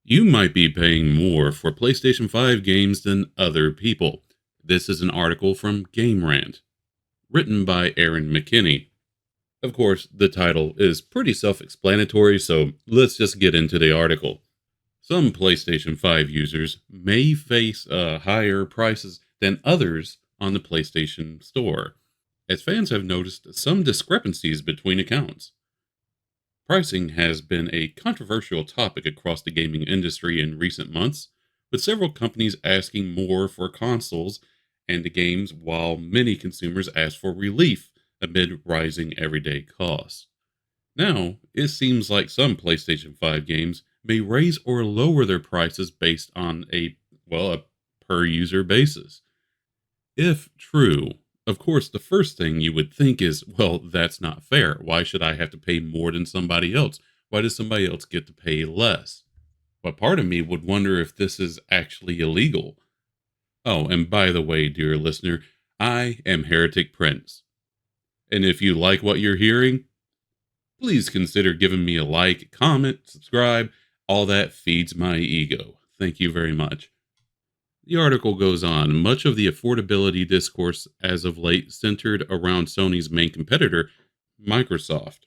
You might be paying more for PlayStation 5 games than other people. This is an article from Game Rant, written by Aaron McKinney. Of course, the title is pretty self explanatory, so let's just get into the article. Some PlayStation 5 users may face higher prices than others on the PlayStation Store, as fans have noticed some discrepancies between accounts. Pricing has been a controversial topic across the gaming industry in recent months, with several companies asking more for consoles and games while many consumers ask for relief amid rising everyday costs. Now, it seems like some PlayStation 5 games may raise or lower their prices based on a per user basis. If true, of course, the first thing you would think is, well, that's not fair. Why should I have to pay more than somebody else? Why does somebody else get to pay less? But part of me would wonder if this is actually illegal. Oh, and by the way, dear listener, I am Heretic Prince. And if you like what you're hearing, please consider giving me a like, comment, subscribe. All that feeds my ego. Thank you very much. The article goes on. Much of the affordability discourse as of late centered around Sony's main competitor, Microsoft.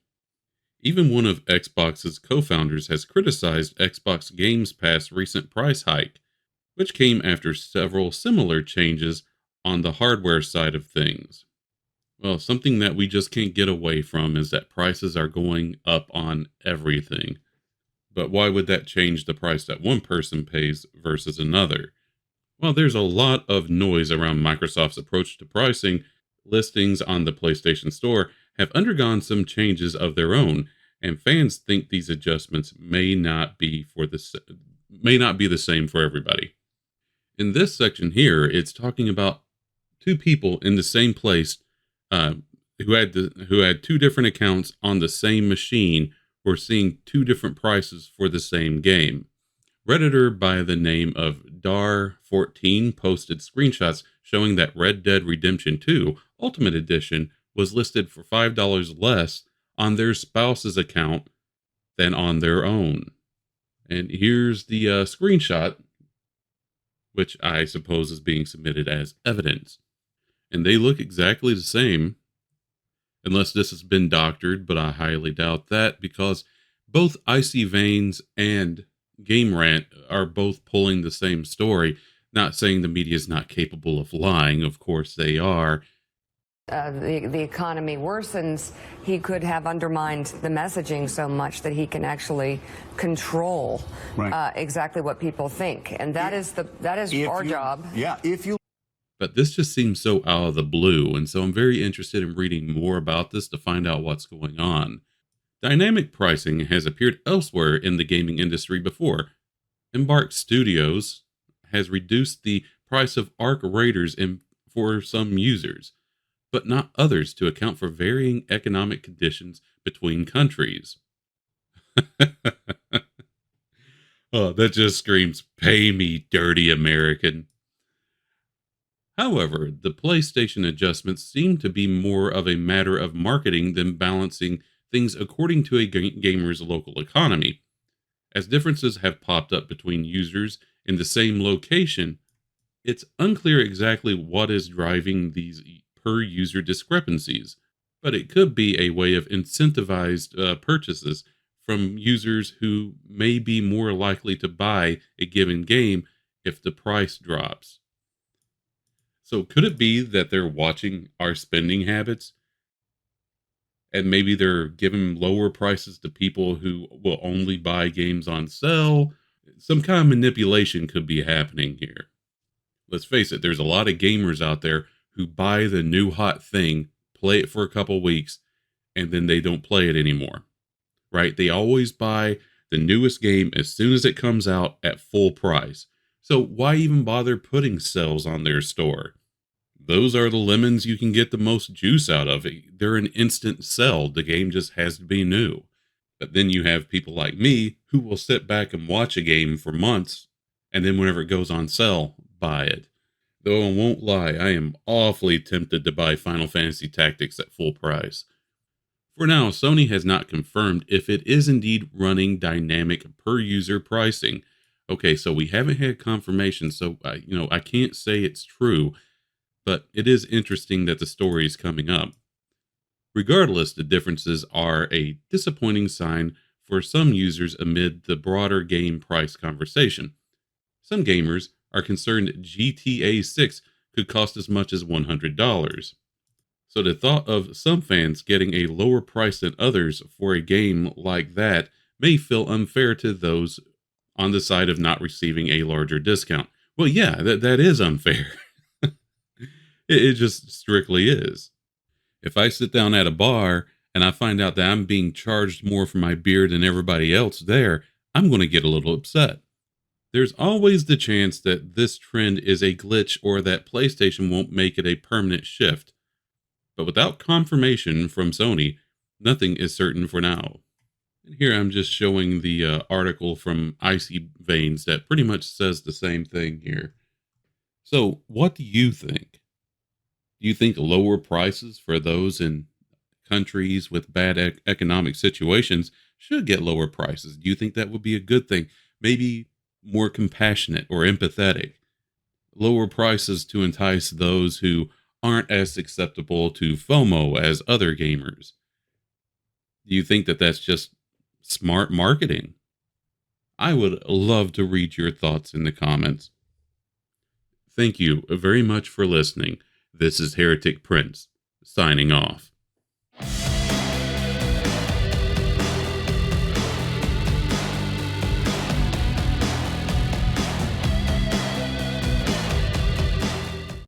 Even one of Xbox's co-founders has criticized Xbox Game's Pass recent price hike, which came after several similar changes on the hardware side of things. Well, something that we just can't get away from is that prices are going up on everything. But why would that change the price that one person pays versus another? While there's a lot of noise around Microsoft's approach to pricing, listings on the PlayStation Store have undergone some changes of their own, and fans think these adjustments may not be the same for everybody. In this section here, it's talking about two people in the same place who had two different accounts on the same machine were seeing two different prices for the same game. Redditor by the name of Dar14 posted screenshots showing that Red Dead Redemption 2 Ultimate Edition was listed for $5 less on their spouse's account than on their own. And here's the screenshot, which I suppose is being submitted as evidence. And they look exactly the same, unless this has been doctored, but I highly doubt that because both Icy Veins and Game Rant are both pulling the same story. Not saying the media is not capable of lying. Of course they are. The economy worsens, he could have undermined the messaging so much that he can actually control exactly what people think, and that is our job. Yeah, But this just seems so out of the blue, and so I'm very interested in reading more about this to find out what's going on. Dynamic pricing has appeared elsewhere in the gaming industry before. Embark Studios has reduced the price of Arc Raiders for some users, but not others to account for varying economic conditions between countries. Oh, that just screams, pay me, dirty American. However, the PlayStation adjustments seem to be more of a matter of marketing than balancing things according to a gamer's local economy. As differences have popped up between users in the same location, it's unclear exactly what is driving these per user discrepancies, but it could be a way of incentivized purchases from users who may be more likely to buy a given game if the price drops. So could it be that they're watching our spending habits? And maybe they're giving lower prices to people who will only buy games on sale. Some kind of manipulation could be happening here. Let's face it, there's a lot of gamers out there who buy the new hot thing, play it for a couple weeks, and then they don't play it anymore. Right? They always buy the newest game as soon as it comes out at full price. So why even bother putting sales on their store? Those are the lemons you can get the most juice out of. They're an instant sell. The game just has to be new. But then you have people like me who will sit back and watch a game for months, and then whenever it goes on sale, buy it. Though I won't lie, I am awfully tempted to buy Final Fantasy Tactics at full price. For now, Sony has not confirmed if it is indeed running dynamic per-user pricing, Okay, so we haven't had confirmation, so I can't say it's true, but it is interesting that the story is coming up. Regardless, the differences are a disappointing sign for some users amid the broader game price conversation. Some gamers are concerned GTA 6 could cost as much as $100. So the thought of some fans getting a lower price than others for a game like that may feel unfair to those on the side of not receiving a larger discount. Well, yeah, that is unfair. It just strictly is. If I sit down at a bar and I find out that I'm being charged more for my beer than everybody else there, I'm going to get a little upset. There's always the chance that this trend is a glitch or that PlayStation won't make it a permanent shift. But without confirmation from Sony, nothing is certain for now. And here I'm just showing the article from Icy Veins that pretty much says the same thing here. So, what do you think? Do you think lower prices for those in countries with bad economic situations should get lower prices? Do you think that would be a good thing? Maybe more compassionate or empathetic? Lower prices to entice those who aren't as acceptable to FOMO as other gamers. Do you think that that's just smart marketing? I would love to read your thoughts in the comments. Thank you very much for listening. This is Heretic Prince, signing off.